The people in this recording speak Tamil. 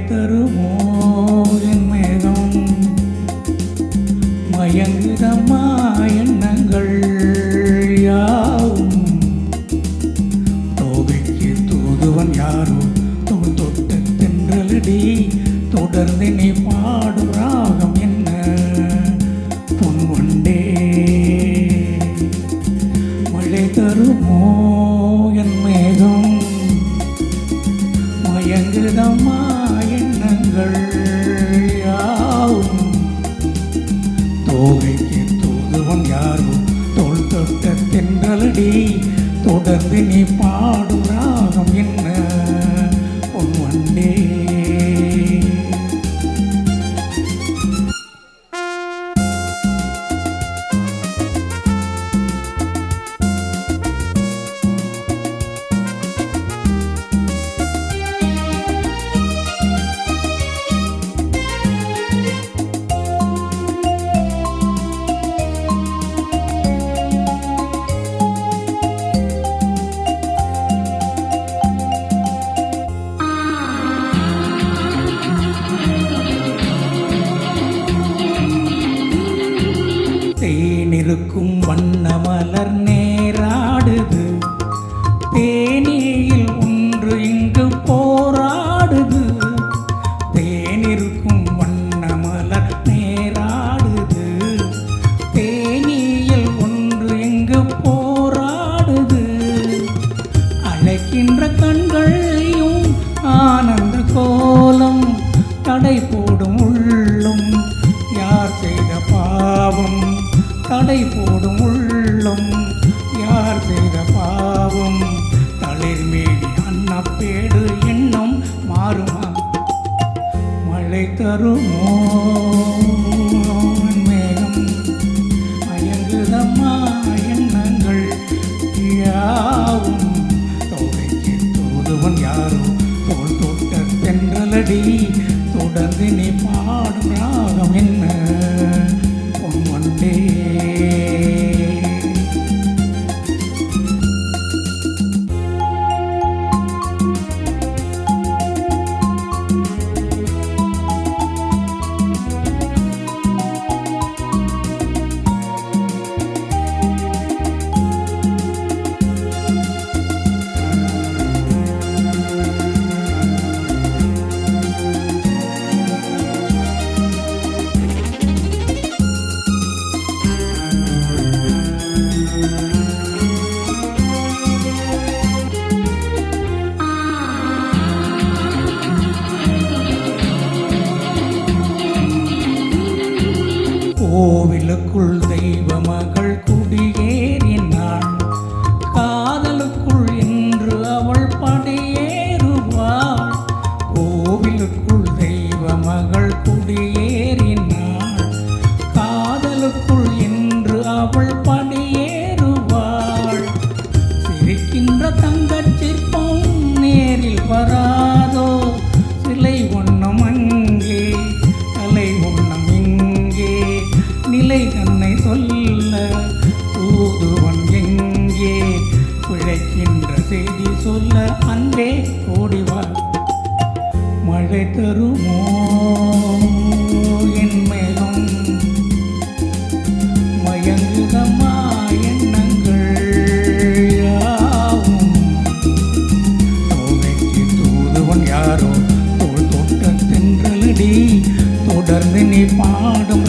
தருமோ என் மேகம் மயங்குதம்மா எண்ணங்கள் யாவும் தோகைக்கு தூதுவன் யாரோ தோல் தொட்ட தென்றலடி தொடர்ந்து நீ பாடும் ராகம் என்ன பொன் கொண்டே மழை தருமோ என் மேகம் மயங்குதம்மா எண்ணங்கள் யாவும் தோகைக்கு தூதுவன் யாரோ தோல் தொட்ட தென்றலடி தொடர்ந்து நீ பாடும் ராகம் என்ன பொன் வண்டே. தேனிருக்கும் வண்ண மலர் நேராடுது தேனியில் ஒன்று இங்கு போராடுது தேனிருக்கும் வண்ண மலர் நேராடுது தேனியில் ஒன்று இங்கு போராடுது அழைக்கின்ற கண்களையும் ஆனந்த கோலம் தடை போடும் உள்ளும் யார் செய்த பாவம் தடை போடும் உள்ளம் யார் செய்த பாவம் தளிர் மேடி அன்னப்பேடு எண்ணம் மாறுமா மழை தருமோ மேகம் மயங்குதம்மா எண்ணங்கள் யாவும் தோகைக்கு தூதுவன் யாரோ தோல் தொட்ட தென்றலடி தொடர்ந்து நீ பாடும் ராகம் என்ன பொன் வண்டே. கோவிலுக்குள் தெய்வ மகள் குடியேறினாள் காதலுக்குள் என்று அவள் படியேறுவாள் கோவிலுக்குள் தெய்வ மகள் குடியேறினாள் காதலுக்குள் என்று அவள் படியேறுவாள் சிரிக்கின்ற தங்கச் சிற்பம் நேரில் வராதோ சிலை ஒன்றும் அங்கே தலை ஒன்றும் இங்கே நிலை தன்னை சொல்ல தூதுவன் எங்கே பிழைக்கின்ற செய்தி சொல்ல அன்பே ஓடிவா மழை தருமோ என் மேகம் மயங்குதம்மா எண்ணங்கள் யாவும் தோகைக்கு தூதுவன் யாரோ தோல் தொட்ட தென்றலடி தொடர்ந்து நீ பாடும்